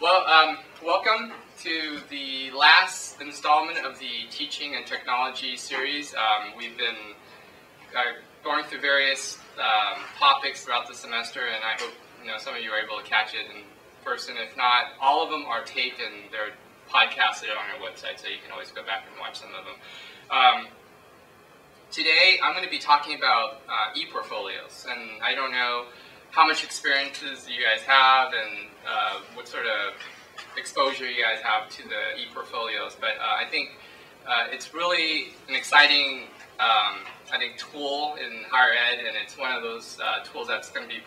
Welcome to the last installment of the Teaching and Technology series. We've been going through various topics throughout the semester, and I hope some of you are able to catch it in person. If not, all of them are taped and they're podcasted on our website, so you can always go back and watch some of them. Today, I'm going to be talking about ePortfolios, and I don't know how much experiences you guys have and what sort of exposure you guys have to the ePortfolios, but I think it's really an exciting tool in higher ed, and it's one of those tools that's going to be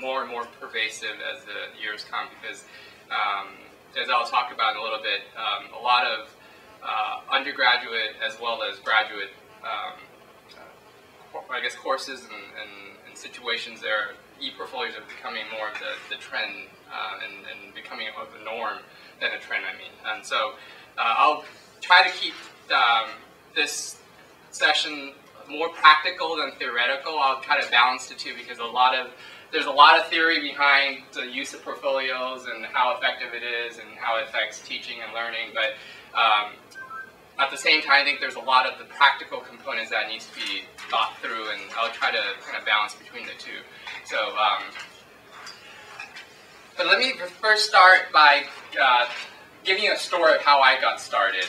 more and more pervasive as the years come, because as I'll talk about in a little bit, a lot of undergraduate as well as graduate courses and situations there, ePortfolios are becoming more of the trend and becoming of the norm than a trend, And so I'll try to keep this session more practical than theoretical. I'll try to balance the two, because there's a lot of theory behind the use of portfolios and how effective it is and how it affects teaching and learning, but at the same time, I think there's a lot of the practical components that needs to be thought through, and I'll try to kind of balance between the two. So, but let me first start by giving you a story of how I got started.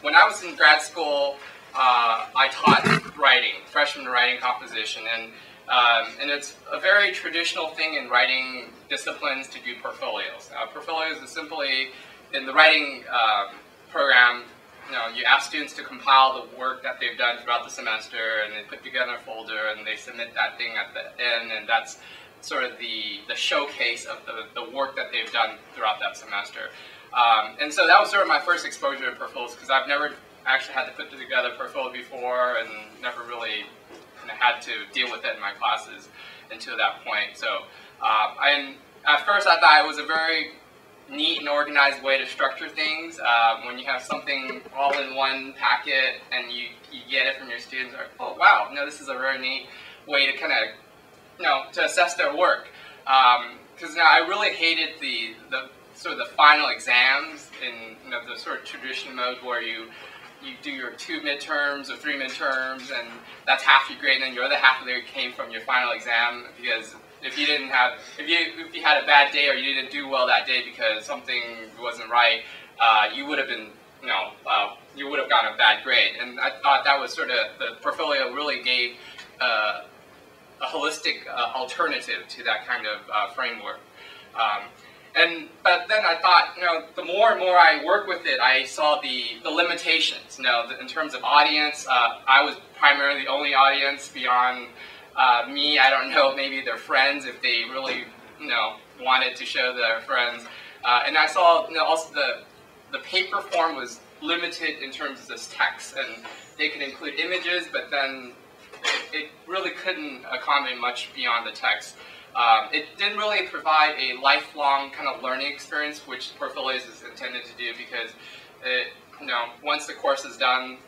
When I was in grad school, I taught writing, freshman writing composition, and it's a very traditional thing in writing disciplines to do portfolios. Portfolios is simply, in the writing program, you ask students to compile the work that they've done throughout the semester, and they put together a folder, and they submit that thing at the end, and that's sort of the showcase of the work that they've done throughout that semester. And so that was sort of my first exposure to portfolios, because I've never actually had to put together a portfolio before, and never really had to deal with it in my classes until that point. So at first I thought it was a very neat and organized way to structure things. When you have something all in one packet and you get it from your students, like, oh wow, this is a very neat way to kind of, to assess their work. Because I really hated the sort of the final exams in the sort of traditional mode where you do your 2 midterms or 3 midterms, and that's half your grade, and then your other half of it came from your final exam, because if you had a bad day or you didn't do well that day because something wasn't right, you would have been, you would have gotten a bad grade. And I thought that was sort of, the portfolio really gave a holistic alternative to that kind of framework. But then I thought, the more and more I work with it, I saw the limitations. In terms of audience, I was primarily the only audience beyond me. I don't know, maybe their friends, if they really, wanted to show their friends. And I saw, also the paper form was limited in terms of this text, and they could include images, but then it really couldn't accommodate much beyond the text. It didn't really provide a lifelong kind of learning experience, which portfolios is intended to do, because once the course is done,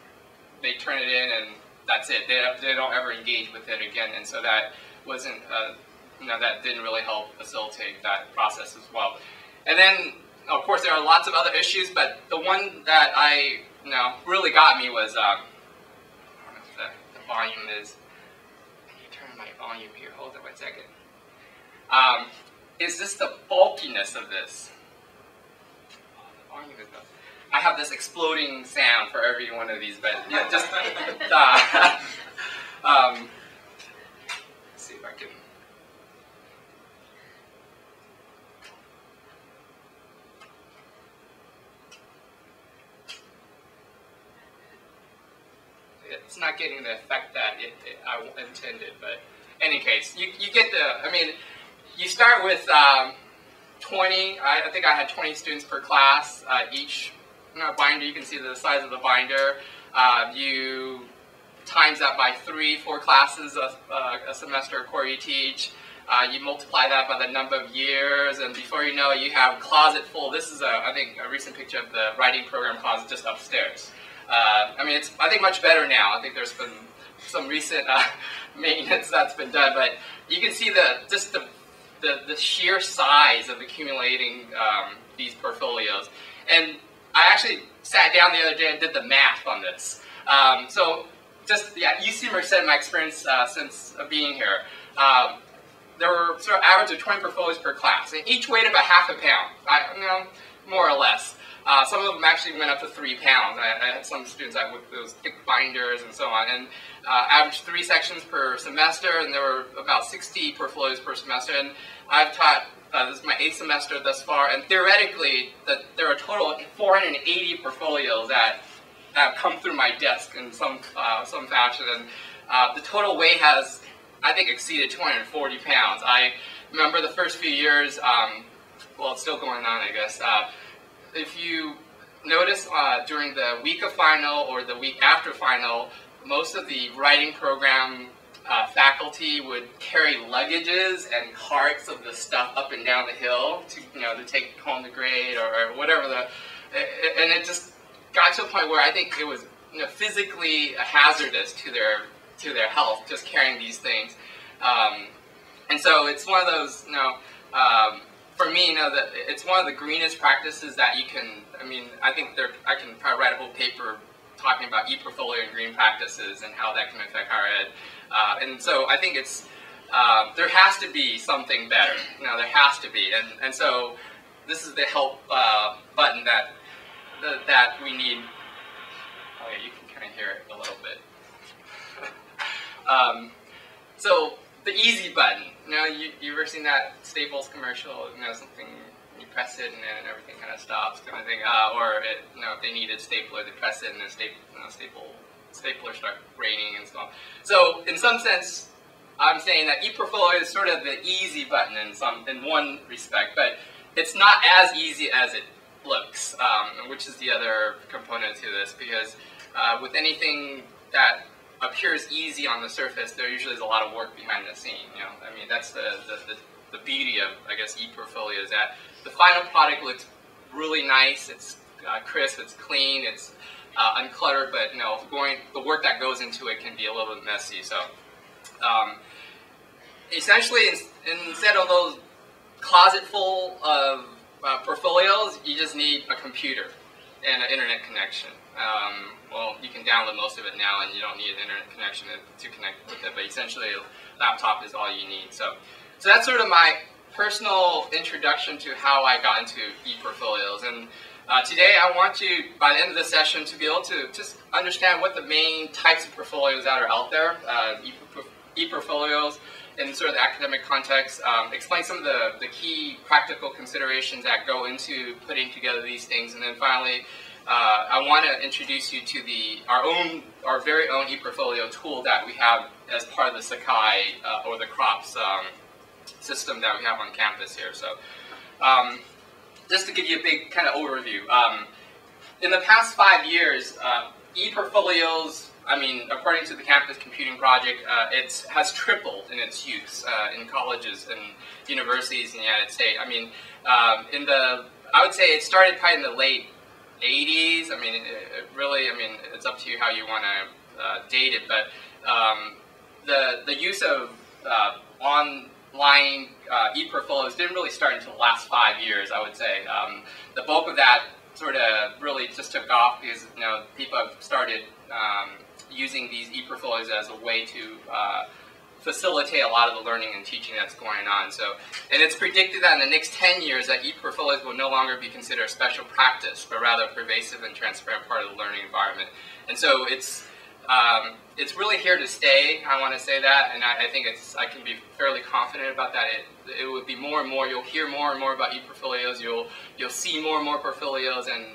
they turn it in and that's it. They don't ever engage with it again, and so that wasn't, that didn't really help facilitate that process as well. And then, of course, there are lots of other issues, but the one that really got me was, I don't know if the volume is, can you turn my volume here? Hold on 1 second. Is this the bulkiness of this? Oh, the volume is not. I have this exploding sound for every one of these, but yeah, just let's see if I can. It's not getting the effect that I intended, but in any case, you get the. You start with 20. I think I had 20 students per class. Each binder, you can see the size of the binder. You times that by 3-4 classes a semester, a quarter you teach. You multiply that by the number of years, and before you know it, you have a closet full. This is, I think, a recent picture of the writing program closet just upstairs. It's, I think, much better now. I think there's been some recent maintenance that's been done, but you can see just the the sheer size of accumulating these portfolios. And I actually sat down the other day and did the math on this. So just, yeah, UC Merced, my experience since being here, there were sort of average of 20 portfolios per class, and each weighed about half a pound, more or less. Some of them actually went up to 3 pounds. I had some students with those thick binders and so on, and averaged 3 sections per semester, and there were about 60 portfolios per semester. And I've taught, this is my 8th semester thus far, and theoretically, there are a total of 480 portfolios that have come through my desk in some fashion, and the total weight has, I think, exceeded 240 pounds. I remember the first few years, well, it's still going on, I guess. If you notice during the week of final or the week after final, most of the writing program faculty would carry luggages and carts of the stuff up and down the hill to, to take home the grade or whatever and it just got to a point where I think it was, physically hazardous to their health just carrying these things, and so it's one of those, for me, that it's one of the greenest practices that you can. I think I can probably write a whole paper talking about ePortfolio and green practices and how that can affect higher ed. And so I think it's there has to be something better. There has to be, and so this is the help button that we need. Oh yeah, you can kind of hear it a little bit. So the easy button. You ever seen that Staples commercial? Something, you press it and then everything kind of stops, kind of thing. Or if they needed stapler, they press it and the stapler start raining and so on. So in some sense, I'm saying that ePortfolio is sort of the easy button in one respect, but it's not as easy as it looks, which is the other component to this, because with anything that appears easy on the surface, there usually is a lot of work behind the scene. That's the beauty of, I guess, ePortfolio, is that the final product looks really nice. It's crisp, it's clean, it's uncluttered, but the work that goes into it can be a little bit messy. So essentially, instead of those closet full of portfolios, you just need a computer and an internet connection. Well, you can download most of it now, and you don't need an internet connection to connect with it, but essentially a laptop is all you need. So that's sort of my personal introduction to how I got into ePortfolios. And today I want you, by the end of the session, to be able to just understand what the main types of portfolios that are out there, ePortfolios in sort of the academic context, explain some of the key practical considerations that go into putting together these things, and then finally, I want to introduce you to our very own ePortfolio tool that we have as part of the Sakai or the CROPS system that we have on campus here. So, just to give you a big kind of overview, in the past 5 years, ePortfolios, according to the Campus Computing Project, it has tripled in its use in colleges and universities in the United States. I would say it started probably in the late 80s. It's up to you how you want to date it, but the use of online ePortfolios didn't really start until the last 5 years, I would say. The bulk of that sort of really just took off because people have started using these ePortfolios as a way to facilitate a lot of the learning and teaching that's going on. And it's predicted that in the next 10 years that ePortfolios will no longer be considered a special practice, but rather a pervasive and transparent part of the learning environment. And so it's really here to stay. I want to say that, and I think I can be fairly confident about that. It would be more and more. You'll hear more and more about ePortfolios. You'll see more and more portfolios, and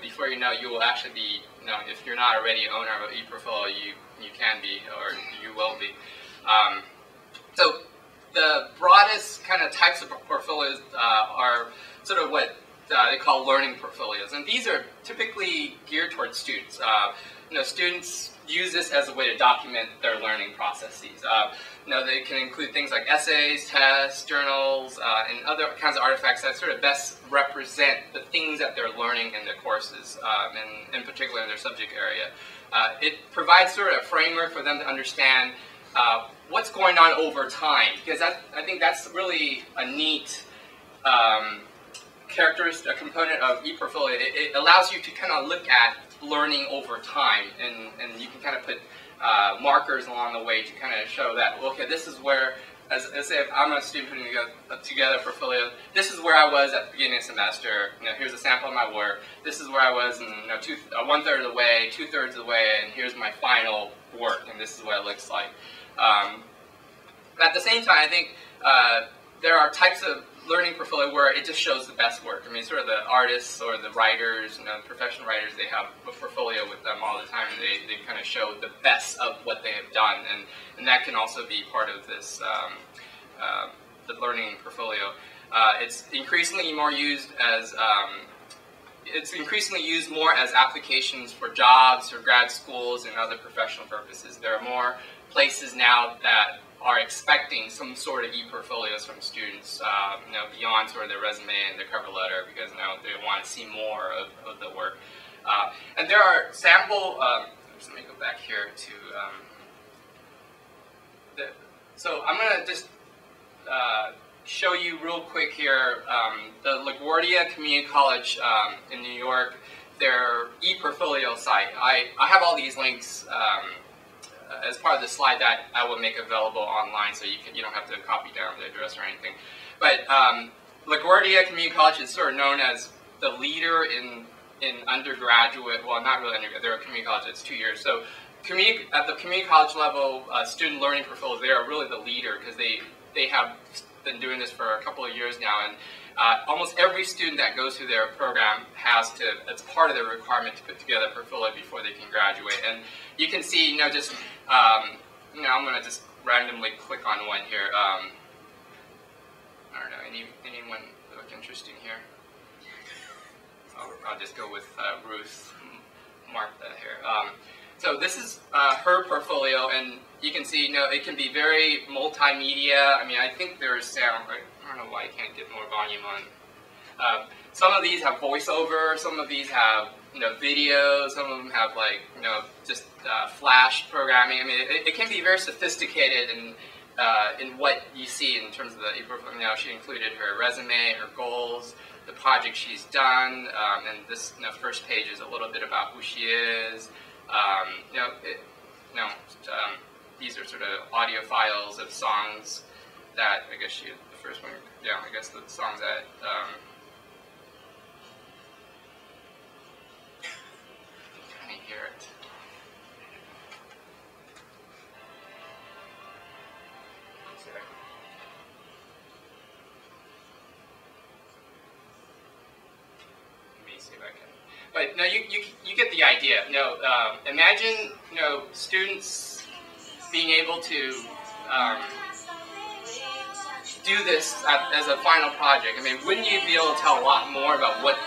before you know, you will actually be. If you're not already an owner of an ePortfolio, you can be, or you will be. So the broadest kind of types of portfolios are sort of what they call learning portfolios, and these are typically geared towards students. Students use this as a way to document their learning processes. They can include things like essays, tests, journals, and other kinds of artifacts that sort of best represent the things that they're learning in their courses, and in particular in their subject area. It provides sort of a framework for them to understand what's going on over time, because I think that's really a neat characteristic, a component of ePortfolio. It allows you to kind of look at learning over time, and you can kind of put markers along the way to kind of show that, okay, this is where, as say if I'm a student putting together a portfolio, this is where I was at the beginning of the semester. Here's a sample of my work. This is where I was in 1/3 of the way, 2/3 of the way, and here's my final work, and this is what it looks like. At the same time, I think there are types of learning portfolio where it just shows the best work. I mean, sort of the artists or the writers, professional writers, they have a portfolio with them all the time, and they kind of show the best of what they have done, and that can also be part of this the learning portfolio. It's increasingly more used as applications for jobs or grad schools and other professional purposes. There are more places now that are expecting some sort of ePortfolios from students, beyond sort of their resume and their cover letter, because they want to see more of the work. And there are sample. Let me go back here to. So I'm going to just show you real quick here the LaGuardia Community College in New York, their ePortfolio site. I have all these links as part of the slide that I will make available online, so you don't have to copy down the address or anything. But LaGuardia Community College is sort of known as the leader in undergraduate. Well, not really undergraduate. They're a community college. It's 2 years. So at the community college level, student learning portfolios, they are really the leader, because they have been doing this for a couple of years now, and almost every student that goes through their program has to, it's part of their requirement to put together a portfolio before they can graduate. And you can see, I'm going to just randomly click on one here. I don't know, anyone look interesting here? I'll just go with Ruth, mark that here. So this is her portfolio, and you can see, it can be very multimedia. I mean, I think there's sound. I don't know why I can't get more volume on. Some of these have voiceover. Some of these have, video. Some of them have just Flash programming. I mean, it can be very sophisticated in what you see in terms of the ePortfolio. She included her resume, her goals, the project she's done, and this first page is a little bit about who she is. These are sort of audio files of songs that, I guess the first one, I guess the songs that, you can kind of hear it. Let me see if I can. But no, you get the idea. Imagine students being able to do this as a final project. I mean, wouldn't you be able to tell a lot more about what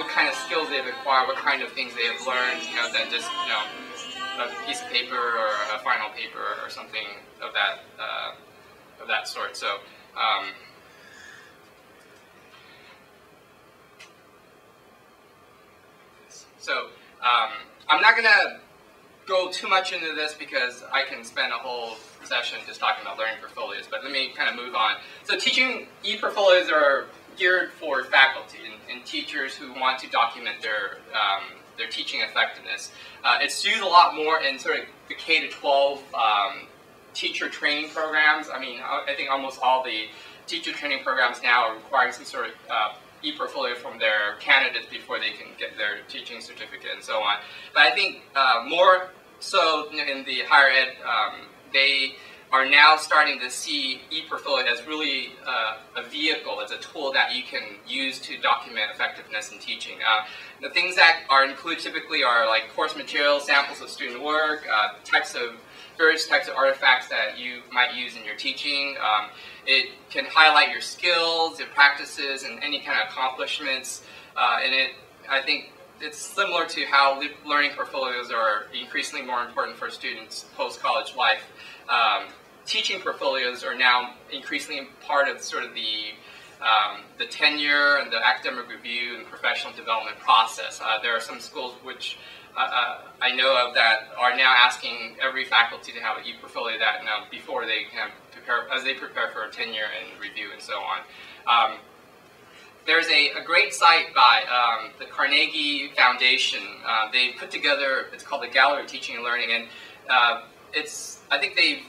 kind of skills they've acquired, what kind of things they have learned, than just a piece of paper or a final paper or something of that sort. So. I'm not going to go too much into this because I can spend a whole session just talking about learning portfolios, but let me kind of move on. So teaching ePortfolios are geared for faculty and teachers who want to document their teaching effectiveness. It's used a lot more in sort of the K-12 teacher training programs. I mean, I think almost all the teacher training programs now are requiring some sort of ePortfolio from their candidates before they can get their teaching certificate and so on. But I think more so in the higher ed, they are now starting to see ePortfolio as really a vehicle, as a tool that you can use to document effectiveness in teaching. The things that are included typically are like course materials, samples of student work, various types of artifacts that you might use in your teaching. It can highlight your skills, your practices, and any kind of accomplishments. I think it's similar to how learning portfolios are increasingly more important for students post-college life. Teaching portfolios are now increasingly part of sort of the tenure and the academic review and professional development process. There are some schools which I know of that are now asking every faculty to have an ePortfolio that now before they can prepare, as they prepare for a tenure and review and so on. There's a great site by the Carnegie Foundation. They put together, it's called the Gallery of Teaching and Learning, and I think they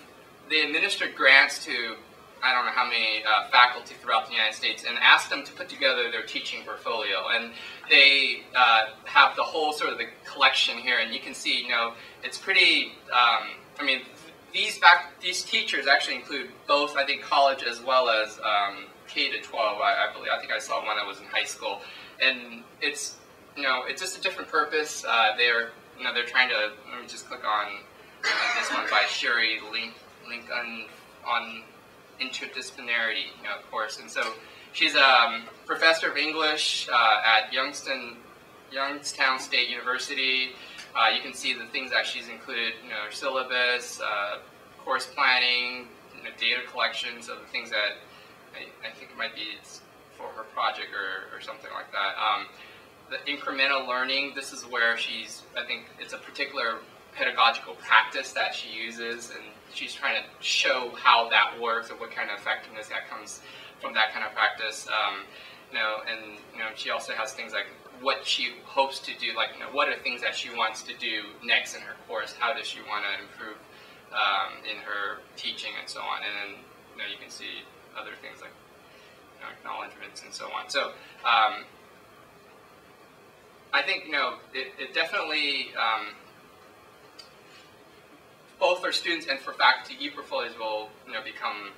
administered grants to I don't know how many faculty throughout the United States and asked them to put together their teaching portfolio. And they have the whole sort of the collection here, and you can see, you know, it's pretty, I mean, these teachers actually include both, I think, college as well as K to 12, I believe. I think I saw one that was in high school. And it's, you know, it's just a different purpose. They're trying to, let me just click on this one by Sherry Lincoln on interdisciplinarity, you know, course. And so she's a professor of English at Youngstown State University. You can see the things that she's included, you know, her syllabus, course planning, you know, data collection, so the things that I think it might be for her project or something like that. The incremental learning, this is where she's, I think it's a particular pedagogical practice that she uses, and she's trying to show how that works and what kind of effectiveness that comes from that kind of practice. You know, and you know, she also has things like what she hopes to do, like, you know, what are things that she wants to do next in her course, how does she want to improve in her teaching and so on. And then, you know, you can see other things like, you know, acknowledgements and so on. So I think, you know, it definitely both for students and for faculty, ePortfolios will, you know, become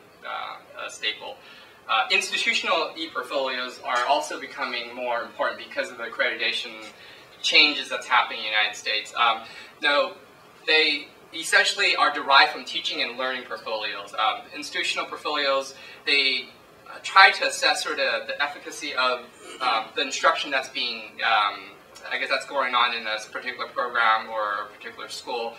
a staple. Institutional ePortfolios are also becoming more important because of the accreditation changes that's happening in the United States. Now, they essentially are derived from teaching and learning portfolios. Institutional portfolios, they try to assess sort of the efficacy of the instruction that's being I guess that's going on in a particular program or a particular school.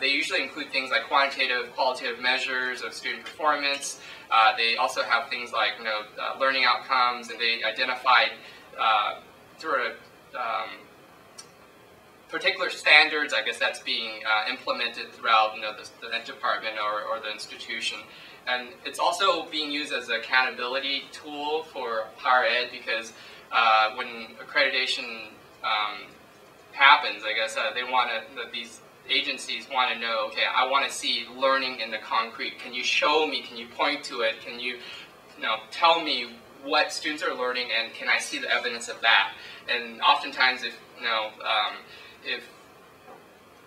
They usually include things like quantitative, qualitative measures of student performance. They also have things like, you know, learning outcomes, and they identified sort of particular standards, I guess, that's being implemented throughout, you know, the department or the institution. And it's also being used as an accountability tool for higher ed, because when accreditation happens, I guess they want to, these agencies want to know, okay, I want to see learning in the concrete. Can you show me, can you point to it, can you, you know, tell me what students are learning, and can I see the evidence of that? And oftentimes, if, you know, if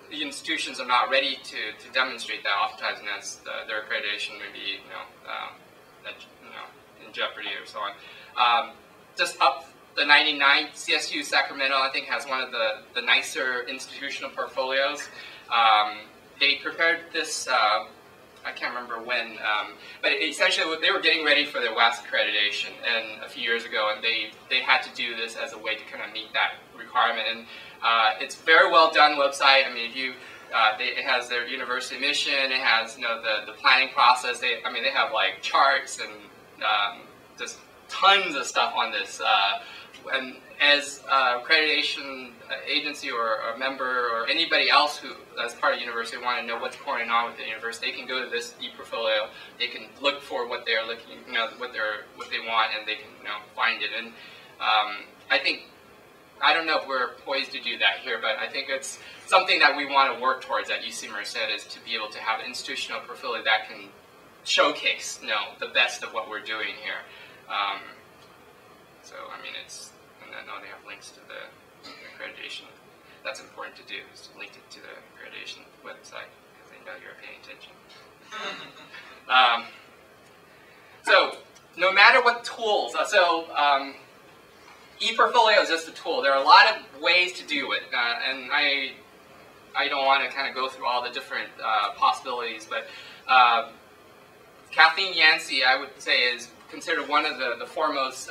the institutions are not ready to demonstrate that, oftentimes, you know, their accreditation may be, you know, in jeopardy or so on. Just up the 99, CSU Sacramento, I think, has one of the nicer institutional portfolios. They prepared this, I can't remember when, but essentially they were getting ready for their WASC accreditation and a few years ago, and they had to do this as a way to kind of meet that requirement. And it's very well done website. I mean, if you, it has their university mission, it has, you know, the planning process. They have like charts and just tons of stuff on this. And as accreditation agency or a member or anybody else who, as part of the university, want to know what's going on with the university, they can go to this ePortfolio. They can look for what they're looking, you know, what they want, and they can, you know, find it. And I think, I don't know if we're poised to do that here, but I think it's something that we want to work towards at UC Merced, is to be able to have an institutional portfolio that can showcase, you know, the best of what we're doing here. So, I mean, it's, and I know they have links to the accreditation. That's important to do, is to link it to the accreditation website, because they know you're paying attention. So, no matter what tools, ePortfolio is just a tool. There are a lot of ways to do it, and I don't want to kind of go through all the different possibilities, but Peggy Yancy, I would say, is considered one of the foremost,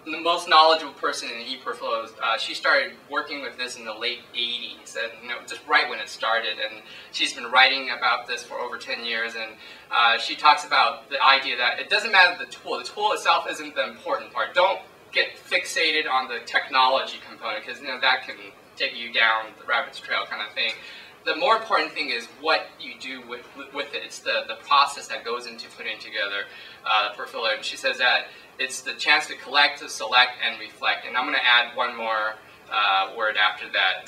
the most knowledgeable person in ePortfolios. She started working with this in the late 80s, and, you know, just right when it started, and she's been writing about this for over 10 years, and she talks about the idea that it doesn't matter the tool itself isn't the important part. Don't get fixated on the technology component, because that can take you down the rabbit's trail kind of thing. The more important thing is what you do with it. It's the process that goes into putting together the portfolio. And she says that it's the chance to collect, to select, and reflect. And I'm going to add one more word after that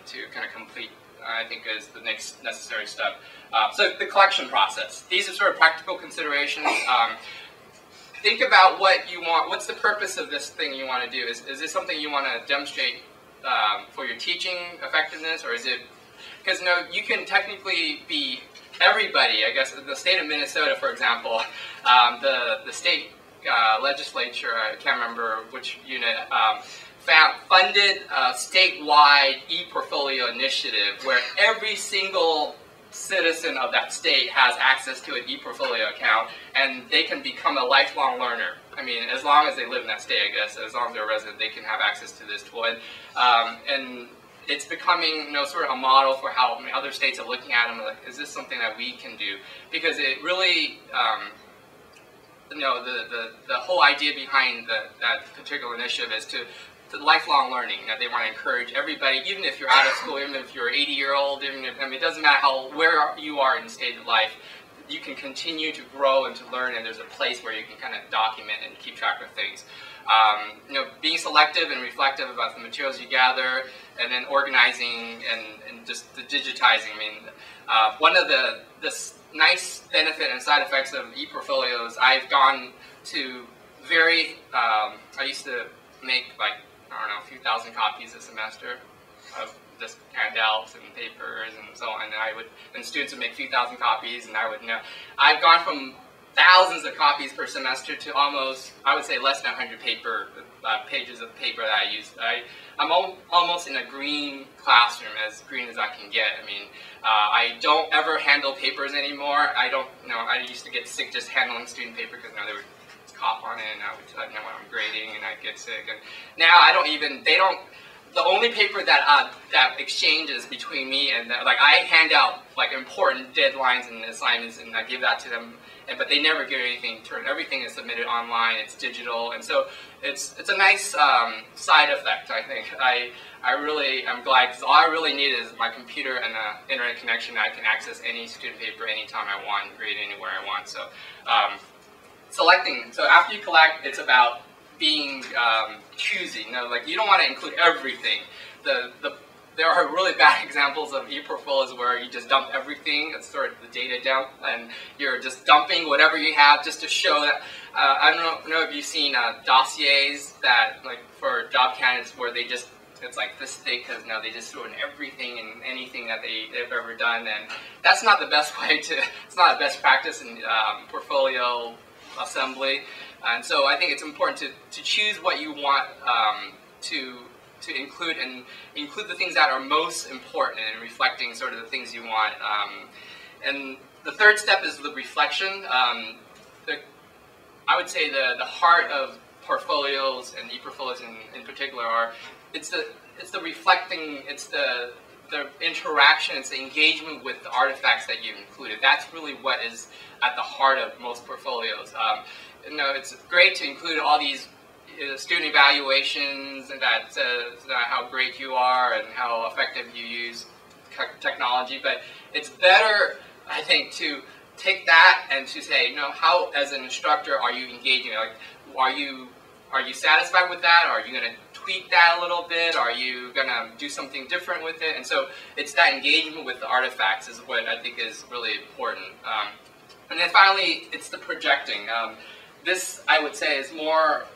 to kind of complete, I think, is the next necessary step. So the collection process. These are sort of practical considerations. Think about what you want. What's the purpose of this thing you want to do? Is this something you want to demonstrate for your teaching effectiveness, or is it because you can technically be everybody. I guess in the state of Minnesota, for example, the state legislature, I can't remember which unit, funded a statewide ePortfolio initiative where every single citizen of that state has access to an ePortfolio account, and they can become a lifelong learner. I mean, as long as they live in that state, I guess, as long as they're a resident, they can have access to this tool. And it's becoming, sort of a model for how other states are looking at them. Like, is this something that we can do? Because it really, the whole idea behind that particular initiative is to lifelong learning, that they want to encourage everybody, even if you're out of school, even if you're 80-year-old, even if, it doesn't matter where you are in the stage of life, you can continue to grow and to learn, and there's a place where you can kind of document and keep track of things. Being selective and reflective about the materials you gather, and then organizing and just the digitizing. I mean, one of the nice benefit and side effects of ePortfolios, I've gone to I used to make like, I don't know, a few thousand copies a semester of just handouts and papers and so on, and students would make a few thousand copies, and I've gone from thousands of copies per semester to almost, I would say, less than 100 pages of paper that I use. I'm almost in a green classroom, as green as I can get. I mean, I don't ever handle papers anymore. I used to get sick just handling student paper because they would cough on it, and I would know when I'm grading, and I'd get sick. And now I don't even, the only paper that exchanges between me and them, like, I hand out like important deadlines and assignments, and I give that to them, but they never get anything turned. Everything is submitted online. It's digital, and so it's a nice side effect. I think I'm glad, because all I really need is my computer and an internet connection. I can access any student paper anytime I want, and grade anywhere I want. So. Selecting. So after you collect, it's about being choosy. Like, you don't want to include everything. There are really bad examples of ePortfolios where you just dump everything. It's sort of the data dump, and you're just dumping whatever you have just to show that. I don't know if you've seen dossiers that, like, for job candidates where it's like this thick, because they just throw in everything and anything that they've ever done, and that's not the best way to. It's not the best practice in portfolio assembly, and so I think it's important to choose what you want to include, and include the things that are most important and reflecting sort of the things you want. And the third step is the reflection. I would say the heart of portfolios and ePortfolios in particular it's the reflecting, it's the interaction, it's the engagement with the artifacts that you've included. That's really what is at the heart of most portfolios. It's great to include all these student evaluations and that says how great you are and how effective you use technology, but it's better, I think, to take that and to say, how, as an instructor, are you engaging? Like, are you satisfied with that? Are you going to tweak that a little bit? Are you going to do something different with it? And so it's that engagement with the artifacts is what I think is really important. And then finally, it's the projecting. This, I would say, is more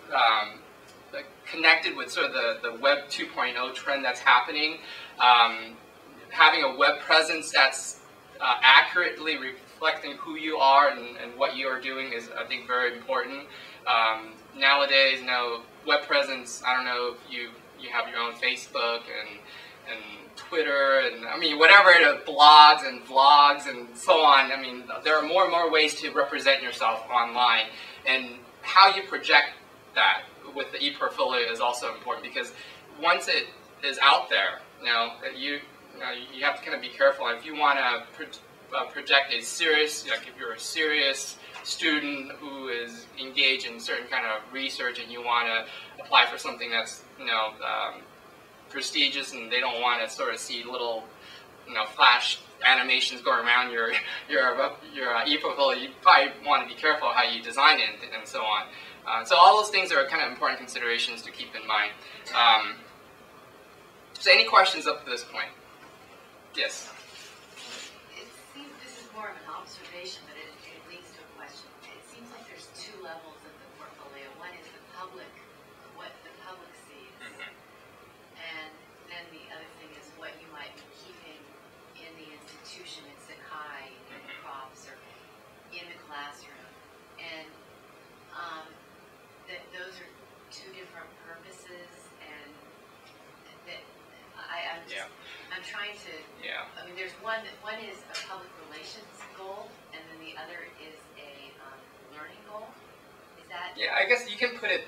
connected with sort of the Web 2.0 trend that's happening. Having a web presence that's accurately reflecting who you are and what you are doing is, I think, very important. Nowadays, web presence, I don't know if you have your own Facebook and Twitter, and I mean, whatever, blogs and vlogs and so on. I mean, there are more and more ways to represent yourself online, and how you project that with the ePortfolio is also important, because once it is out there, you have to kind of be careful. If you want to project a serious, if you're a serious student who is engage in certain kind of research and you want to apply for something that's, prestigious, and they don't want to sort of see little, flash animations going around your ePortfolio, you probably want to be careful how you design it and so on. So all those things are kind of important considerations to keep in mind. So any questions up to this point? Yes? It seems, this is more of an observation, but it leads to a question. It seems like there's two levels of the portfolio. One is the public, what the public sees. And then the other thing is what you might be keeping in the institution in Sakai, in the props, or in the classroom. And those are two different purposes, and that I'm trying to, I mean, there's one is a public relations goal, and then the other is a learning goal. Is that? Yeah, I guess you can put it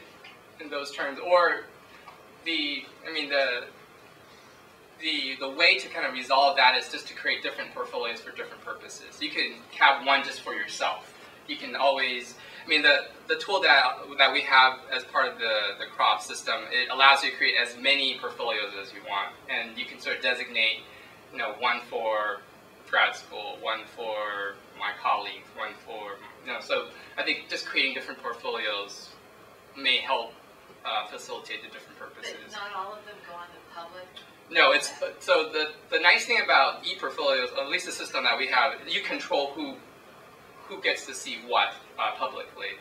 in those terms, or the way to kind of resolve that is just to create different portfolios for different purposes. You can have one just for yourself. You can always, I mean, the tool that we have as part of the crop system, it allows you to create as many portfolios as you want, and you can sort of designate, one for grad school, one for my colleagues, one for, so I think just creating different portfolios may help facilitate the different purposes. But not all of them go on the public? No, it's, so the nice thing about ePortfolios, at least the system that we have, you control who gets to see what publicly.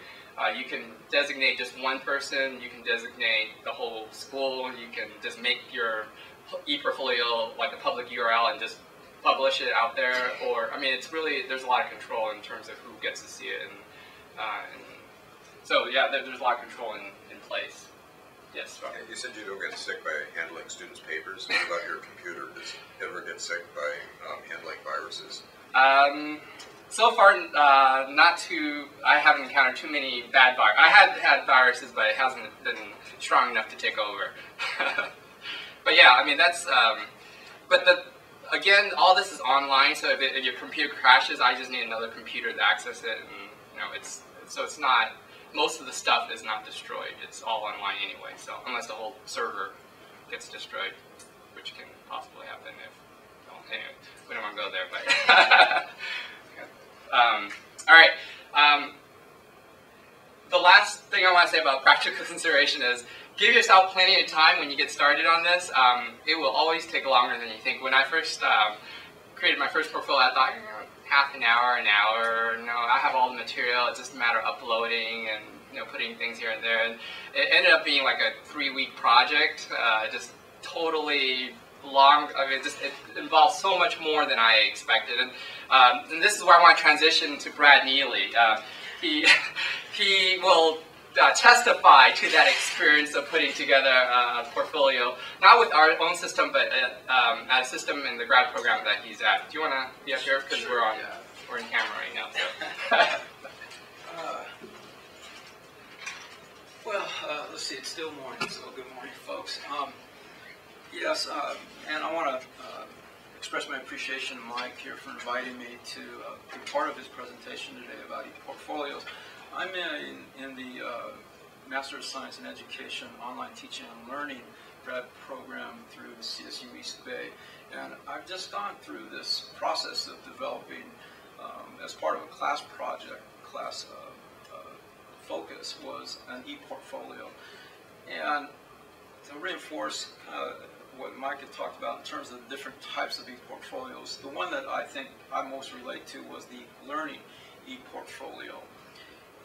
You can designate just one person, you can designate the whole school, you can just make your ePortfolio like a public URL and just publish it out there, or, I mean, it's really, there's a lot of control in terms of who gets to see it, and so yeah, there's a lot of control in place. Yes, Rob. You said you don't get sick by handling students' papers. What about your computer? Does it ever get sick by handling viruses? So far, I haven't encountered too many bad viruses. I had viruses, but it hasn't been strong enough to take over. But yeah, I mean, that's, again, all this is online, so if your computer crashes, I just need another computer to access it, and, it's not, most of the stuff is not destroyed. It's all online anyway, so unless the whole server gets destroyed, which can possibly happen if, well, anyway, we don't want to go there, but all right. The last thing I want to say about practical consideration is give yourself plenty of time when you get started on this. It will always take longer than you think. When I first created my first portfolio, I thought, half an hour, I have all the material. It's just a matter of uploading and putting things here and there. And it ended up being like a 3-week project, just totally long. I mean, it involves so much more than I expected. And this is where I want to transition to Brad Neely. He will testify to that experience of putting together a portfolio, not with our own system, but at a system in the grad program that he's at. Do you want to be up here? Because we're in camera right now. So. Let's see, it's still morning, so good morning, folks. Yes, and I want to express my appreciation to Mike here for inviting me to be part of his presentation today about ePortfolios. I'm in the Master of Science in Education Online Teaching and Learning grad program through CSU East Bay, and I've just gone through this process of developing, as part of a class project, focus was an ePortfolio. And to reinforce what Mike had talked about in terms of the different types of ePortfolios, the one that I think I most relate to was the learning ePortfolio.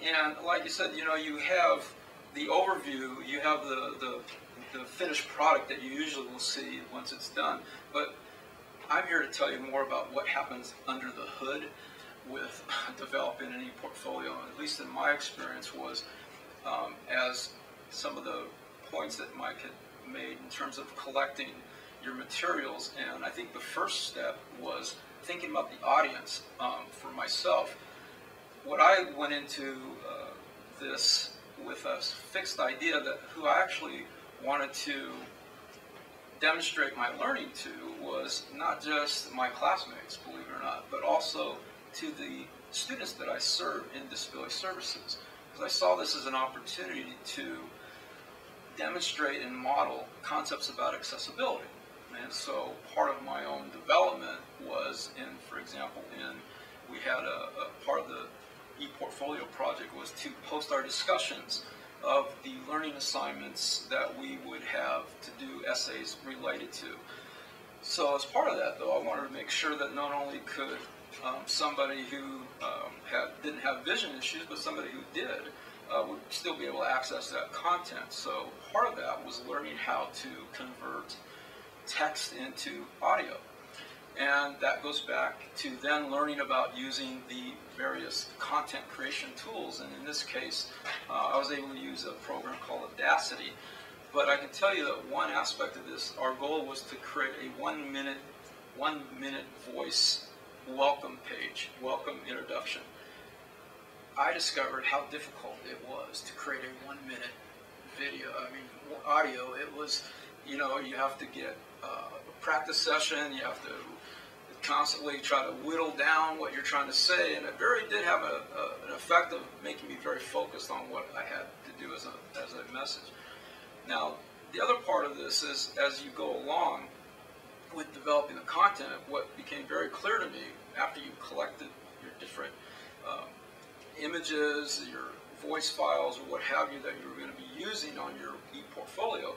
And like you said, you have the overview, you have the finished product that you usually will see once it's done. But I'm here to tell you more about what happens under the hood with developing an ePortfolio. At least in my experience was, as some of the points that Mike had made in terms of collecting your materials, and I think the first step was thinking about the audience. For myself, what I went into this with a fixed idea that who I actually wanted to demonstrate my learning to was not just my classmates, believe it or not, but also to the students that I serve in disability services. because I saw this as an opportunity to demonstrate and model concepts about accessibility. And so part of my own development was for example, we had a part of the ePortfolio project was to post our discussions of the learning assignments that we would have to do essays related to. So as part of that, though, I wanted to make sure that not only could somebody who didn't have vision issues, but somebody who did would still be able to access that content. So part of that was learning how to convert text into audio. And that goes back to then learning about using the various content creation tools. And in this case, I was able to use a program called Audacity. But I can tell you that one aspect of this, our goal was to create a one minute voice welcome page, welcome introduction. I discovered how difficult it was to create a 1 minute video, audio. It was, you have to get a practice session, you have to constantly try to whittle down what you're trying to say, and it really did have an effect of making me very focused on what I had to do as a message. Now, the other part of this is, as you go along with developing the content, what became very clear to me after you collected your different images, your voice files, or what have you that you were going to be using on your ePortfolio,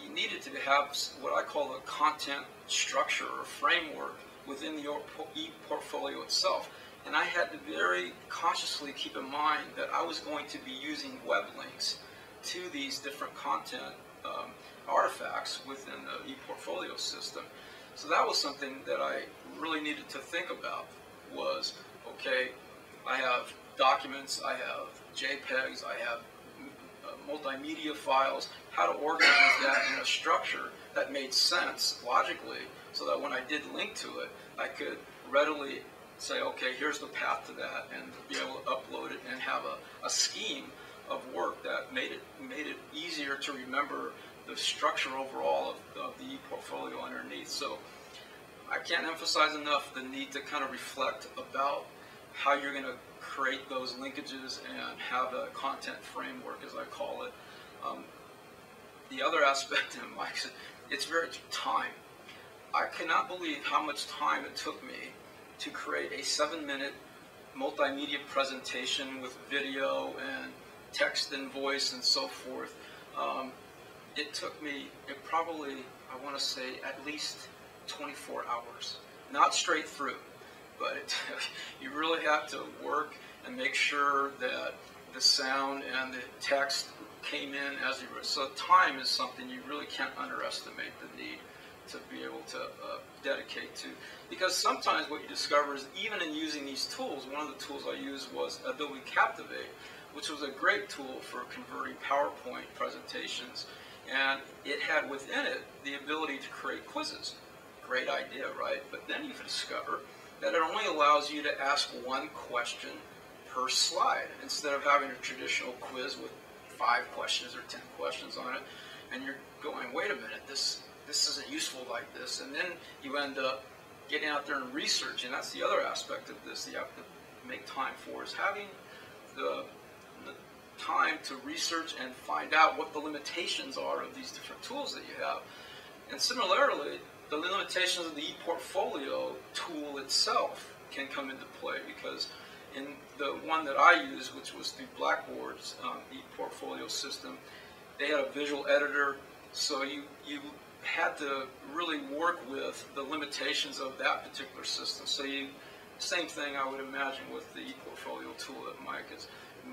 you needed to have what I call a content structure or framework within the ePortfolio itself. And I had to very consciously keep in mind that I was going to be using web links to these different content artifacts within the ePortfolio system. So that was something that I really needed to think about was, okay, I have documents, I have JPEGs, I have multimedia files, how to organize that in a structure that made sense logically, so that when I did link to it, I could readily say, okay, here's the path to that, and be able to upload it and have a scheme of work that made it easier to remember the structure overall of the ePortfolio underneath. So I can't emphasize enough the need to kind of reflect about how you're going to create those linkages and have a content framework, as I call it. The other aspect, Mike said, it's very time. I cannot believe how much time it took me to create a 7-minute multimedia presentation with video and text and voice and so forth. It took me, probably, I want to say, at least 24 hours. Not straight through, but you really have to work and make sure that the sound and the text came in as you were. So time is something you really can't underestimate the need to be able to dedicate to. Because sometimes what you discover is, even in using these tools, one of the tools I used was Adobe Captivate, which was a great tool for converting PowerPoint presentations. And it had within it the ability to create quizzes. Great idea, right? But then you discover that it only allows you to ask one question per slide, instead of having a traditional quiz with 5 questions or 10 questions on it. And you're going, wait a minute, this isn't useful like this. And then you end up getting out there and researching. That's the other aspect of this you have to make time for, is having the time to research and find out what the limitations are of these different tools that you have. And similarly, the limitations of the ePortfolio tool itself can come into play, because in the one that I used, which was through Blackboard's ePortfolio system, they had a visual editor, so you had to really work with the limitations of that particular system. So same thing I would imagine with the ePortfolio tool that Mike is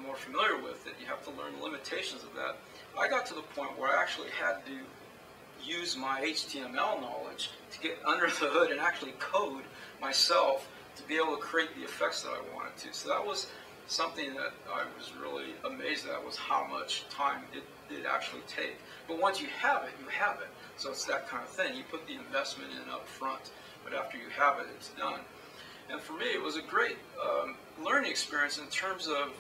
more familiar with, that you have to learn the limitations of that. I got to the point where I actually had to use my HTML knowledge to get under the hood and actually code myself to be able to create the effects that I wanted to. So that was something that I was really amazed at, was how much time it did actually take. But once you have it, you have it. So it's that kind of thing. You put the investment in up front, but after you have it, it's done. And for me, it was a great learning experience in terms of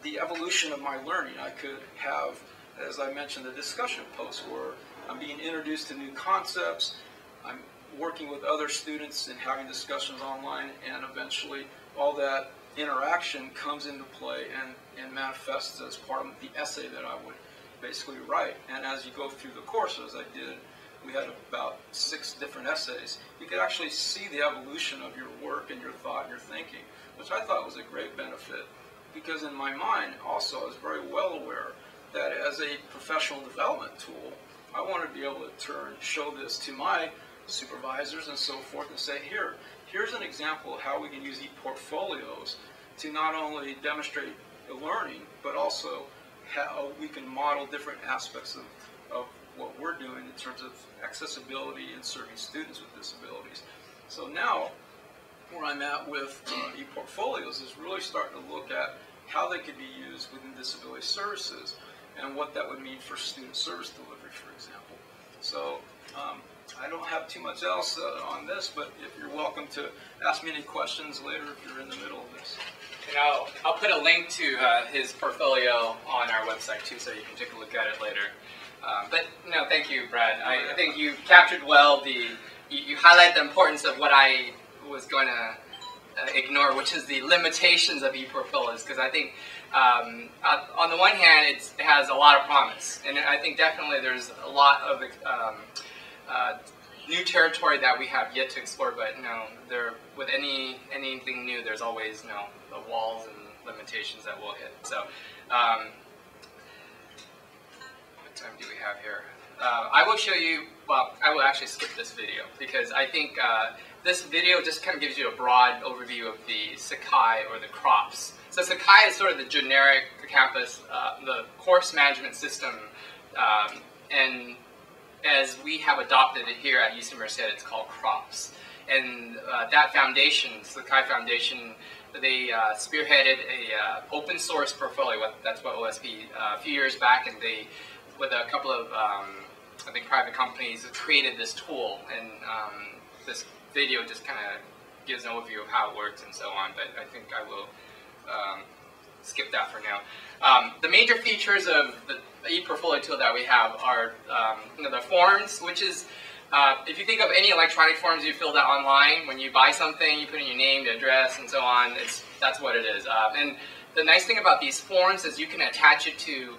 the evolution of my learning. I could have, as I mentioned, the discussion posts where I'm being introduced to new concepts, I'm working with other students and having discussions online, and eventually all that interaction comes into play and manifests as part of the essay that I would basically write. And as you go through the course, as I did, we had about 6 different essays. You could actually see the evolution of your work and your thought and your thinking, which I thought was a great benefit, because in my mind also I was very well aware that as a professional development tool, I wanted to be able to show this to my supervisors and so forth and say, here's an example of how we can use ePortfolios to not only demonstrate the learning, but also how we can model different aspects of what we're doing in terms of accessibility and serving students with disabilities. So now, where I'm at with ePortfolios is really starting to look at how they could be used within disability services and what that would mean for student service delivery, for example. So I don't have too much else on this, but if you're welcome to ask me any questions later if you're in the middle of this. And I'll put a link to his portfolio on our website too, so you can take a look at it later. But no, thank you, Brad. I think you captured well you highlight the importance of what I was going to ignore, which is the limitations of ePortfolios, because I think on the one hand it has a lot of promise, and I think definitely there's a lot of new territory that we have yet to explore. But with anything new, there's always the walls and limitations that we'll hit. So what time do we have here? I will show you, well, I will actually skip this video because I think this video just kind of gives you a broad overview of the Sakai or the CROPS. So Sakai is sort of the generic campus, the course management system, and as we have adopted it here at UC Merced, it's called CROPS. And that foundation, Sakai Foundation, they spearheaded a open source portfolio. That's what OSP a few years back, and they, with a couple of I think private companies, created this tool. And this video just kind of gives an overview of how it works and so on. But I think I will skip that for now. The major features of the ePortfolio tool that we have are the forms, which is if you think of any electronic forms you filled out online, when you buy something, you put in your name, the address, and so on. That's what it is. And the nice thing about these forms is you can attach it to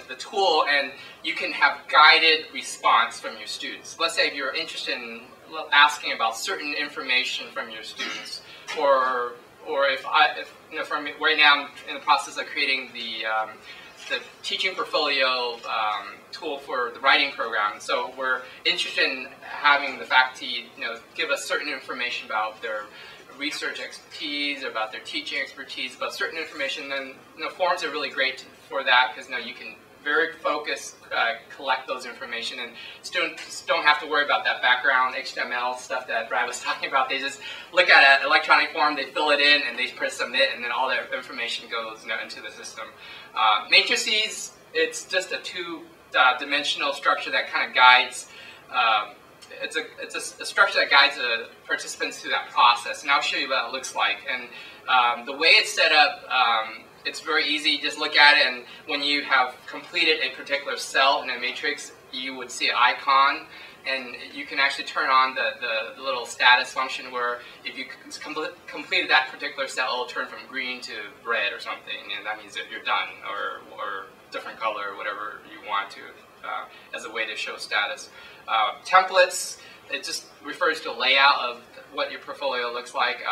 the tool, and you can have guided response from your students. Let's say if you're interested in asking about certain information from your students, or if from right now I'm in the process of creating the teaching portfolio tool for the writing program. So we're interested in having the faculty, give us certain information about their research expertise, about their teaching expertise, about certain information. Then forms are really great for that, because you can very focused collect those information, and students don't have to worry about that background HTML stuff that Brad was talking about. They just look at an electronic form, they fill it in, and they press submit, and then all their information goes into the system. Matrices, it's just a two-dimensional structure that kind of guides. It's a structure that guides the participants through that process, and I'll show you what it looks like. And the way it's set up, it's very easy. Just look at it, and when you have completed a particular cell in a matrix, you would see an icon, and you can actually turn on the little status function where if you completed that particular cell, it will turn from green to red or something, and that means that you're done, or different color, or whatever you want to, as a way to show status. Templates, it just refers to a layout of what your portfolio looks like.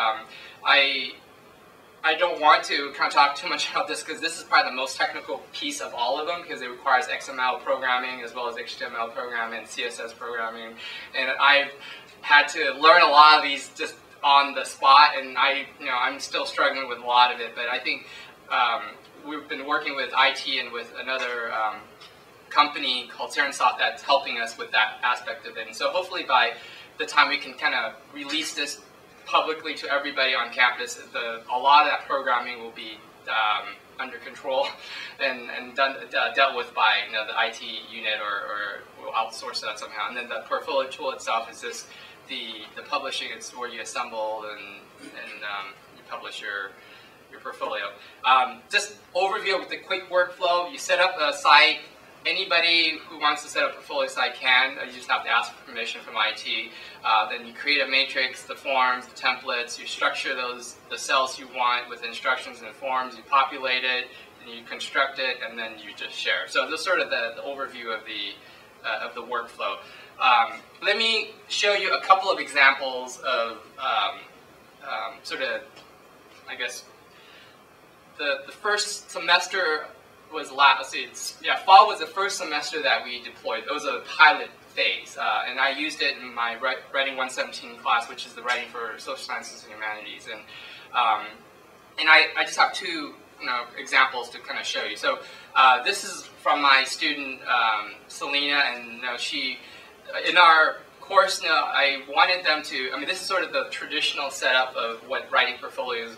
I don't want to kind of talk too much about this, because this is probably the most technical piece of all of them, because it requires XML programming as well as HTML programming and CSS programming. And I've had to learn a lot of these just on the spot, and I'm still struggling with a lot of it. But I think we've been working with IT and with another company called Serensoft that's helping us with that aspect of it. And so hopefully by the time we can kind of release this publicly to everybody on campus, a lot of that programming will be under control and dealt with by the IT unit, or we'll outsource that somehow. And then the portfolio tool itself is just the publishing. It's where you assemble and you publish your portfolio. Just overview with the quick workflow. You set up a site, anybody who wants to set up a portfolio site can. You just have to ask for permission from IT. Then you create a matrix, the forms, the templates. You structure the cells you want with instructions and forms. You populate it, and you construct it, and then you just share. So this is sort of the overview of the workflow. Let me show you a couple of examples of sort of, I guess, the first semester was fall was the first semester that we deployed. It was a pilot phase, and I used it in my Writing 117 class, which is the writing for social sciences and humanities. And I just have two examples to kind of show you. So this is from my student Selena, and she, in our course, I wanted them to. I mean, this is sort of the traditional setup of what writing portfolios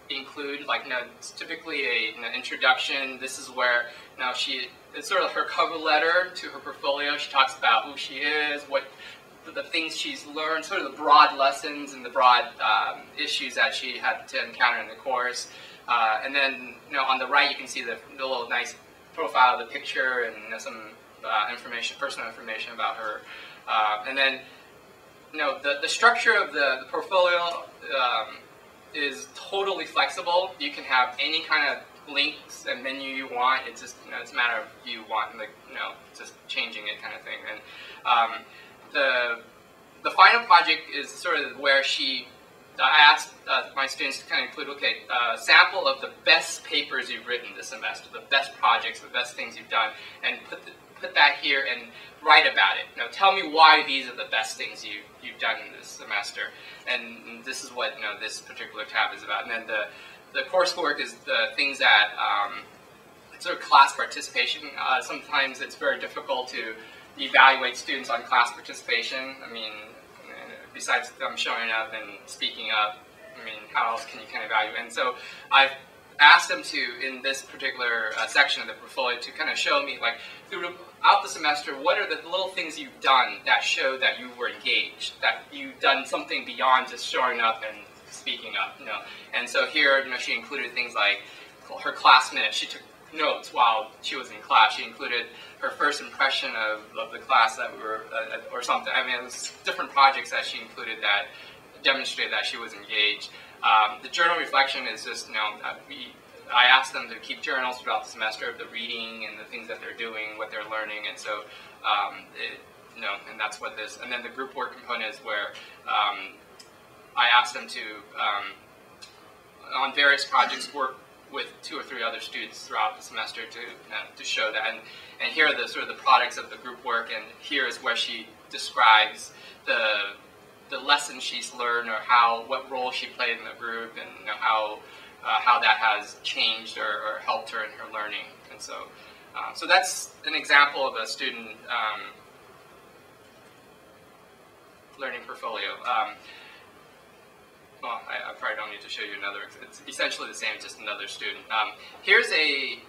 include. Like, it's typically an introduction. This is where it's sort of her cover letter to her portfolio. She talks about who she is, what the things she's learned, sort of the broad lessons and the broad issues that she had to encounter in the course. And then, on the right, you can see the little nice profile of the picture and some information, personal information about her. And then, the structure of the portfolio is totally flexible. You can have any kind of links and menu you want. It's just, it's a matter of you want, just changing it kind of thing. And the final project is sort of where I asked my students to kind of include, sample of the best papers you've written this semester, the best projects, the best things you've done, and put that here and write about it. Tell me why these are the best things you've done in this semester. And this is what this particular tab is about. And then the coursework is the things that sort of class participation. Sometimes it's very difficult to evaluate students on class participation. I mean, besides them showing up and speaking up, I mean, how else can you kind of evaluate? And so I've asked them to, in this particular section of the portfolio, to kind of show me, like, throughout the semester, what are the little things you've done that show that you were engaged, that you've done something beyond just showing up and speaking up, And so here, she included things like her class minutes. She took notes while she was in class. She included her first impression of the class that we were, or something. I mean, it was different projects that she included that demonstrated that she was engaged. The journal reflection is just, I asked them to keep journals throughout the semester of the reading and the things that they're doing, what they're learning, and so, and that's what this, and then the group work component is where I asked them to, on various projects, work with 2 or 3 other students throughout the semester to show that, and here are the sort of the products of the group work, and here is where she describes the lessons she's learned, or what role she played in the group, and how that has changed or helped her in her learning. And so, so that's an example of a student learning portfolio. Well, I probably don't need to show you another. It's essentially the same, just another student. Here's a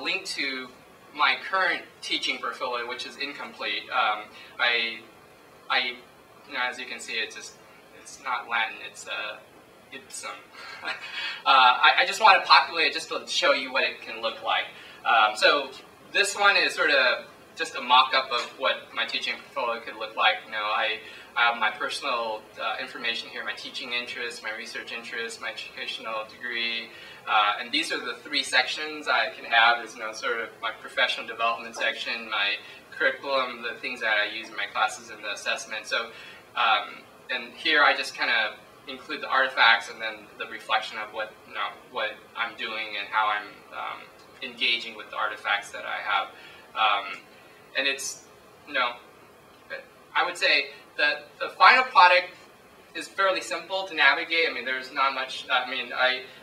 link to my current teaching portfolio, which is incomplete. As you can see, it's not Latin. It's some. I just want to populate it just to show you what it can look like. So this one is sort of just a mock-up of what my teaching portfolio could look like. I have my personal information here, my teaching interests, my research interests, my educational degree, and these are the 3 sections I can have. Is sort of my professional development section, my curriculum, the things that I use in my classes, and the assessment. So, and here I just kind of include the artifacts and then the reflection of what I'm doing and how I'm engaging with the artifacts that I have. And it's, I would say that the final product is fairly simple to navigate. I mean, there's not much,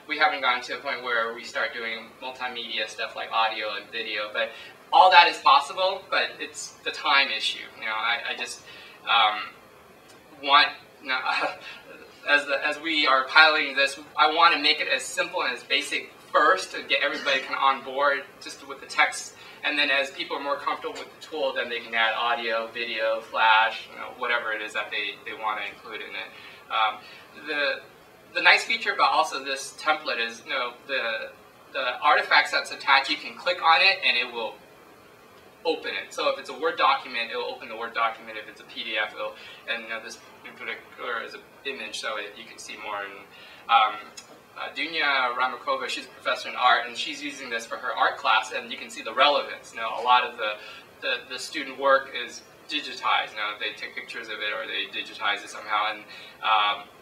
we haven't gotten to a point where we start doing multimedia stuff like audio and video, but all that is possible, but it's the time issue. I just want, as we are piloting this, I want to make it as simple and as basic first to get everybody kind of on board just with the text. And then as people are more comfortable with the tool, then they can add audio, video, flash, whatever it is that they want to include in it. The nice feature about also this template is, artifacts that's attached, you can click on it and it will open it. So if it's a Word document, it will open the Word document. If it's a PDF, and this in particular is an image, so you can see more. And Dunya Ramakova, she's a professor in art, and she's using this for her art class, and you can see the relevance. A lot of the student work is digitized. They take pictures of it or they digitize it somehow, and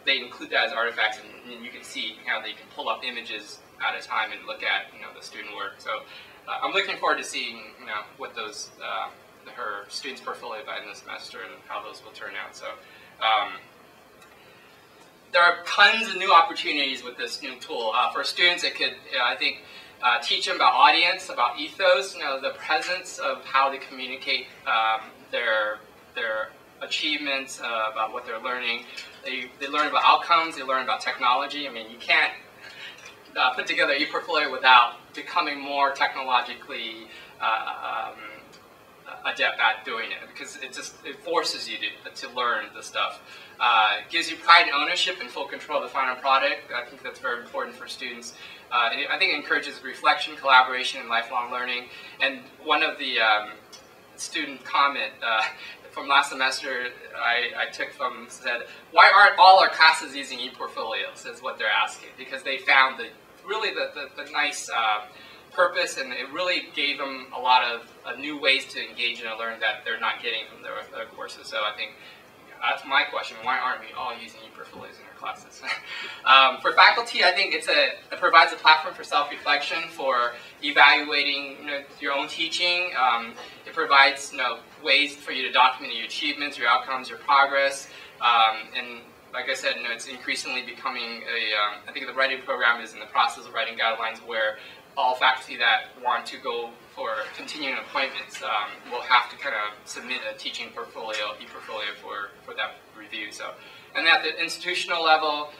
they include that as artifacts, and you can see how they can pull up images at a time and look at the student work. So I'm looking forward to seeing what those her students' portfolio by the end of the semester and how those will turn out. So there are tons of new opportunities with this new tool. For students, it could, I think, teach them about audience, about ethos, the presence of how they communicate their achievements, about what they're learning. They learn about outcomes, they learn about technology. I mean, you can't put together ePortfolio without becoming more technologically adept at doing it, because it forces you to learn the stuff. It gives you pride and ownership and full control of the final product. I think that's very important for students. And I think it encourages reflection, collaboration, and lifelong learning. And one of the student comment from last semester I took from said, why aren't all our classes using ePortfolios, is what they're asking, because they found really the nice purpose, and it really gave them a lot of new ways to engage and learn that they're not getting from their other courses. So I think that's my question: why aren't we all using ePortfolios in our classes? For faculty, I think it provides a platform for self-reflection, for evaluating your own teaching. It provides ways for you to document your achievements, your outcomes, your progress, and like I said, it's increasingly becoming I think the writing program is in the process of writing guidelines where all faculty that want to go for continuing appointments will have to kind of submit a teaching portfolio, ePortfolio for that review. So, and at the institutional level,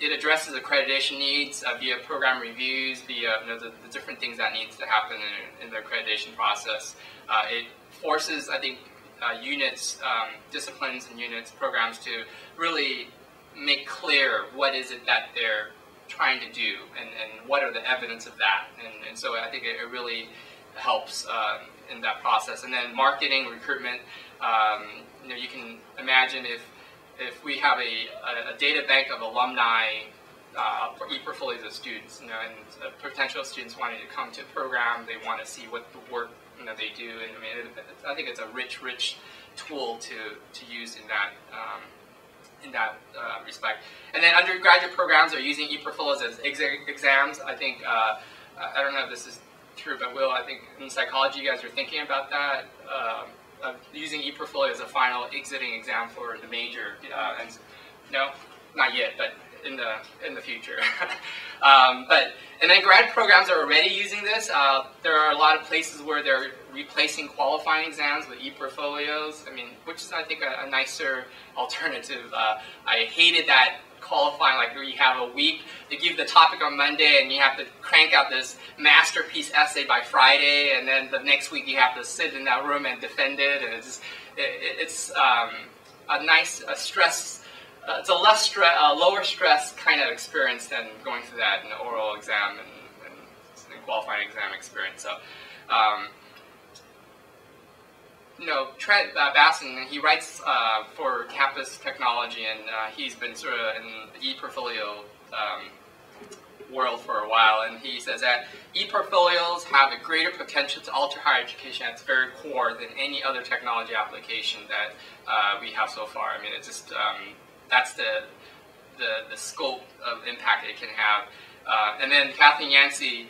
it addresses accreditation needs via program reviews, via the different things that needs to happen in the accreditation process. It forces, I think, units, disciplines and units, programs to really make clear what is it that they're trying to do and what are the evidence of that. And so I think it really helps in that process. And then marketing, recruitment, you can imagine if we have a data bank of alumni for ePortfolios of students, and potential students wanting to come to a program, they want to see what the work they do, and I mean, I think it's a rich tool to use in that respect. And then undergraduate programs are using ePortfolios as exams. I think I don't know if this is true, but I think in psychology you guys are thinking about that, using ePortfolio as a final exiting exam for the major. And no, not yet, but in the future. And then grad programs are already using this. There are a lot of places where they're replacing qualifying exams with ePortfolios. I mean, which is I think a nicer alternative. I hated that qualifying, like where you have a week, they give the topic on Monday and you have to crank out this masterpiece essay by Friday, and then the next week you have to sit in that room and defend it, and it's a nice stress. It's a lower stress kind of experience than going through that in the oral exam and qualifying exam experience. So, Trent Basson, he writes for Campus Technology, and he's been sort of in the ePortfolio world for a while, and he says that ePortfolios have a greater potential to alter higher education at its very core than any other technology application that we have so far. I mean, it's just that's the scope of impact it can have. And then Peggy Yancy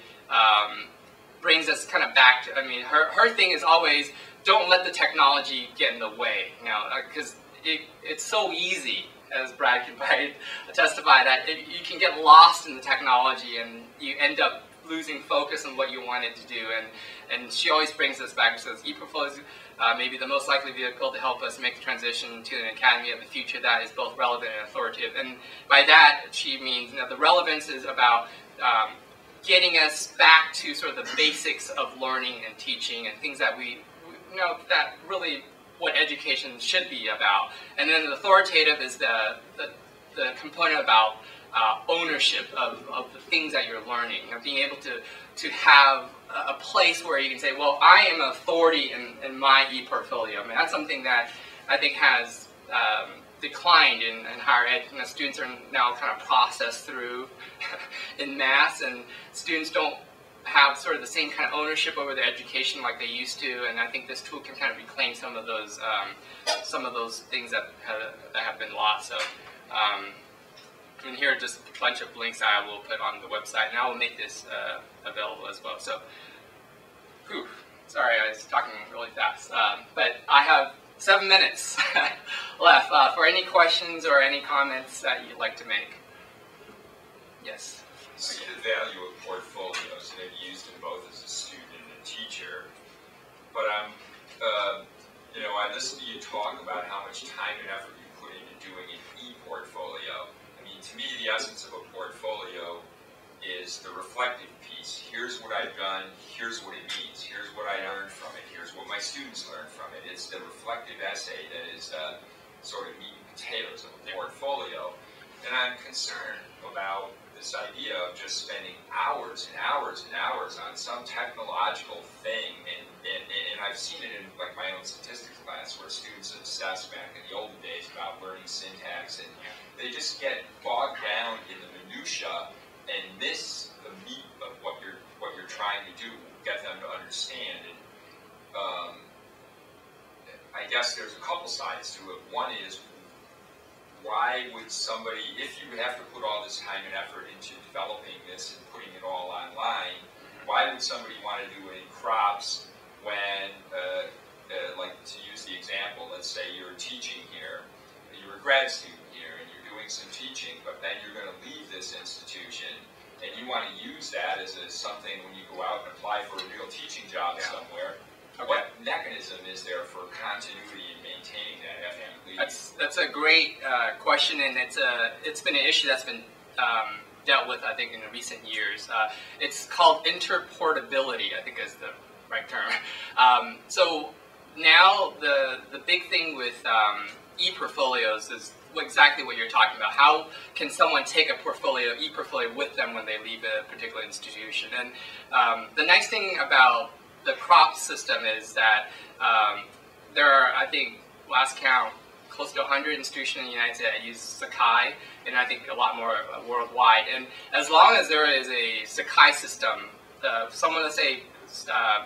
brings us kind of back to, I mean, her thing is always, don't let the technology get in the way, because it's so easy, as Brad can probably testify, that you can get lost in the technology and you end up losing focus on what you wanted to do. And she always brings us back and says, ePortfolio may be the most likely vehicle to help us make the transition to an academy of the future that is both relevant and authoritative. And by that, she means the relevance is about getting us back to sort of the basics of learning and teaching and things that we that really what education should be about. And then the authoritative is the component about ownership of the things that you're learning, being able to have a place where you can say, well, I am an authority in my ePortfolio. I mean, that's something that I think has declined in higher ed. Students are now kind of processed through in mass, and students don't have sort of the same kind of ownership over their education like they used to. And I think this tool can kind of reclaim some of those things that have been lost. So. And here are just a bunch of links that I will put on the website, and I will make this available as well. So, whew, sorry, I was talking really fast, but I have 7 minutes left for any questions or any comments that you'd like to make. Yes. I see the value of portfolios, and they're used in both as a student and a teacher. But I listen to you talk about how much time and effort you put into doing an ePortfolio. To me, the essence of a portfolio is the reflective piece. Here's what I've done, here's what it means, here's what I learned from it, here's what my students learned from it. It's the reflective essay that is sort of meat and potatoes of a portfolio. And I'm concerned about this idea of just spending hours and hours and hours on some technological thing. And I've seen it in like my own statistics class where students obsess back in the olden days about learning syntax, and they just get bogged down in the minutia and miss the meat of what you're trying to do, get them to understand. And I guess there's a couple sides to it. One is, why would somebody, if you have to put all this time and effort into developing this and putting it all online, why would somebody want to do it in crops when, like to use the example, let's say you're teaching here, you're a grad student here, and you're doing some teaching, but then you're going to leave this institution, and you want to use that as something when you go out and apply for a real teaching job somewhere. Okay. What mechanism is there for continuity and maintaining that after you leave? That's a great question, and it's been an issue that's been dealt with, I think, in the recent years. It's called interportability, I think is the right term. So now the big thing with ePortfolios is exactly what you're talking about. How can someone take a ePortfolio with them when they leave a particular institution? And the nice thing about the crop system is that there are, I think, last count, close to 100 institutions in the United States that use Sakai, and I think a lot more worldwide. And as long as there is a Sakai system, someone, let's say,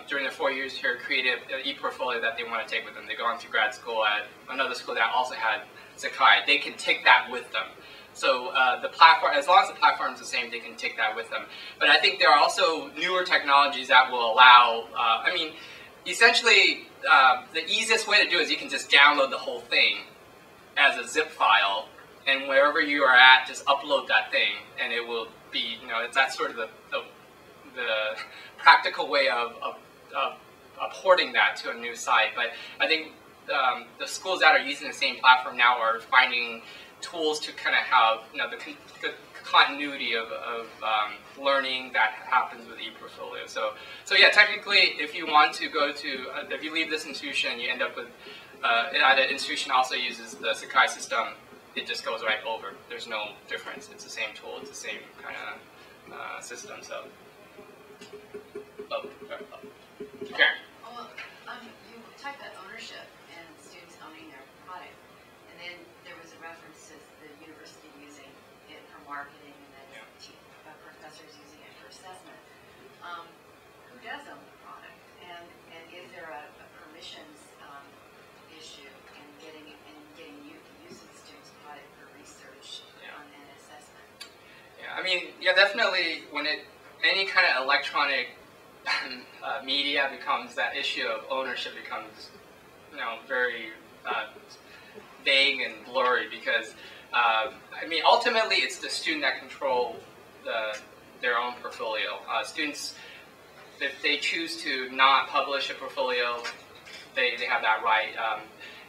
during their 4 years here, created an ePortfolio that they want to take with them. They go on to grad school at another school that also had Sakai. They can take that with them. So the platform, as long as the platform is the same, they can take that with them. But I think there are also newer technologies that will allow, essentially, the easiest way to do it is you can just download the whole thing as a zip file, and wherever you are at, just upload that thing, and it will be, that's sort of the practical way of porting that to a new site. But I think the schools that are using the same platform now are finding tools to kind of have the continuity of learning that happens with ePortfolio. So yeah, technically, if you want to go to, if you leave this institution, you end up with, the institution also uses the Sakai system, it just goes right over. There's no difference. It's the same tool. It's the same kind of system. So, Karen. Well, you talked about ownership and students owning their product, and then there was a reference to the university using it for marketing, and then professors using it for assessment. Who does own the product, and is there a permissions issue in getting you to use the student's product for research and assessment? Yeah, I mean, definitely when any kind of electronic media becomes, that issue of ownership becomes, very vague and blurry, because ultimately it's the student that control their own portfolio. Students, if they choose to not publish a portfolio, they have that right.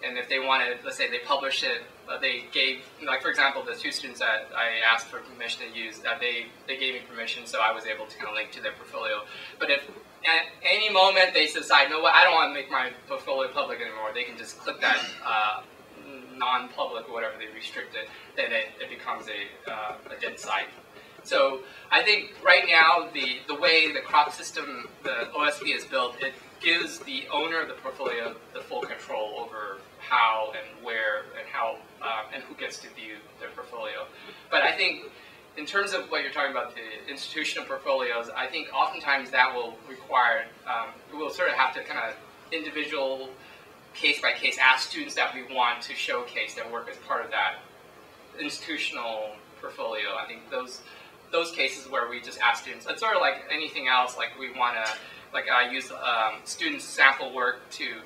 And if they want to, let's say they publish it, they gave, for example, the 2 students that I asked for permission to use, that they gave me permission, so I was able to kind of link to their portfolio. But if at any moment they decide, no, I don't want to make my portfolio public anymore, they can just click that non-public or whatever they restrict it, then it becomes a dead site. So I think right now the way the crop system, the OSB is built, it gives the owner of the portfolio the full control over how and where and how and who gets to view their portfolio. But I think in terms of what you're talking about, the institutional portfolios, I think oftentimes that will require, we'll sort of have to kind of individual case by case ask students that we want to showcase their work as part of that institutional portfolio. I think those cases where we just ask students, it's sort of like anything else, like we want to, like I use students' sample work to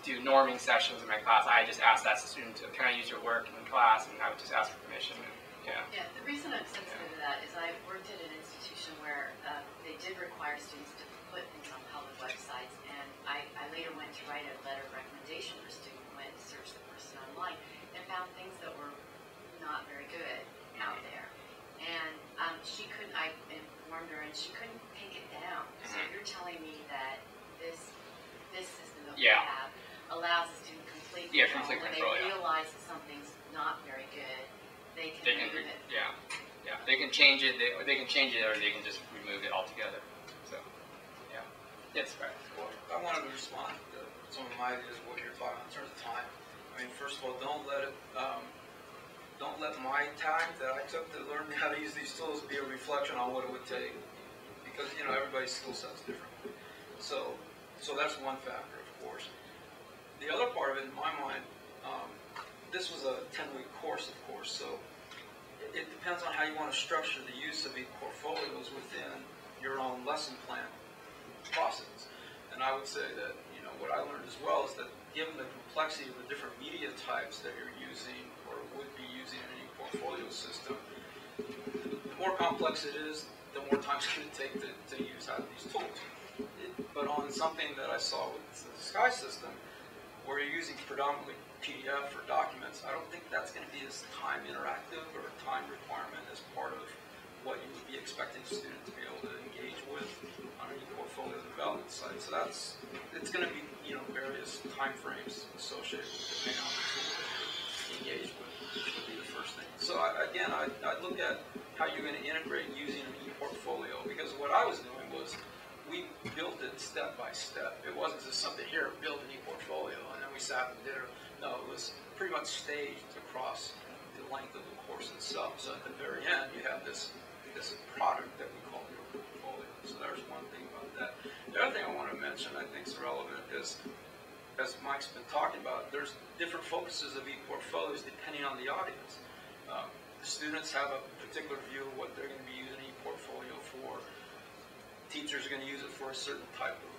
do norming sessions in my class. I just ask that student to, can I use your work in class, and I would just ask for permission. Yeah, the reason I'm sensitive to that is I worked at an institution where they did require students to put things on public websites, and I later went to write a letter of recommendation for a student who went to search the person online and found things that were not very good out there. And she couldn't, I informed her, and she couldn't take it down. So you're telling me that this system that we have allows us to complete control. When they realize that something's not very good, they can remove it. Yeah. They can change it. They can change it, or they can just remove it altogether. So, yeah. Yes, right. Well, I wanted to respond to some of my ideas of what you're talking about in terms of time. I mean, first of all, don't let my time that I took to learn how to use these tools be a reflection on what it would take, because everybody's skill set's different. So that's one factor, of course. The other part of it, in my mind, this was a 10-week course, of course, so it depends on how you want to structure the use of ePortfolios within your own lesson plan process. And I would say that, what I learned as well is that given the complexity of the different media types that you're using or would be using in an ePortfolio system, the more complex it is, the more time it's going to take to use out of these tools. But on something that I saw with the Sky system, where you're using predominantly PDF or documents, I don't think that's going to be as time interactive or a time requirement as part of what you would be expecting students to be able to engage with on an ePortfolio development site. So it's going to be various time frames associated with depending on the tool that you engage with, which would be the first thing. So I look at how you're going to integrate using an ePortfolio, because what I was doing was we built it step by step. It wasn't just something here, build an ePortfolio, and then we sat and did it. No, it was pretty much staged across the length of the course itself. So at the very end, you have this product that we call your portfolio. So there's one thing about that. The other thing I want to mention, I think is relevant, is, as Mike's been talking about, there's different focuses of ePortfolios depending on the audience. The students have a particular view of what they're going to be using ePortfolio for. Teachers are going to use it for a certain type of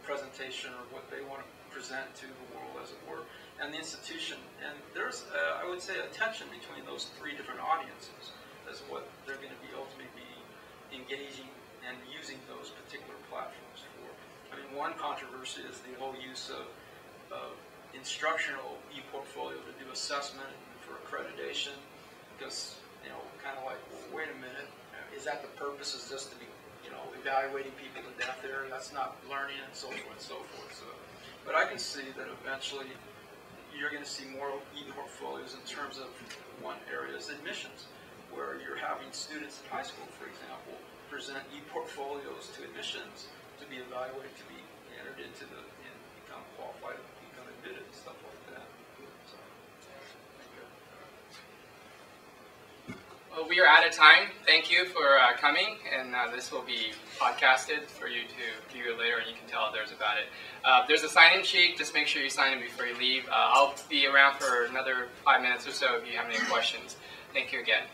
presentation or what they want to present to the world, as it were, and the institution. And there's, I would say, a tension between those three different audiences as what they're going to be ultimately be engaging and using those particular platforms for. I mean, one controversy is the whole use of instructional ePortfolio to do assessment and for accreditation, because, kind of like, well, wait a minute, is that the purpose, is just to be evaluating people to death there? That's not learning, and so forth and so forth. So, but I can see that eventually you're going to see more ePortfolios in terms of one area is admissions, where you're having students in high school, for example, present ePortfolios to admissions to be evaluated, to be entered into and become qualified, become admitted, and stuff like that. So, well, we are out of time. Thank you for coming, and this will be podcasted for you to view it later, and you can tell others about it. There's a sign-in sheet. Just make sure you sign in before you leave. I'll be around for another 5 minutes or so if you have any questions. Thank you again.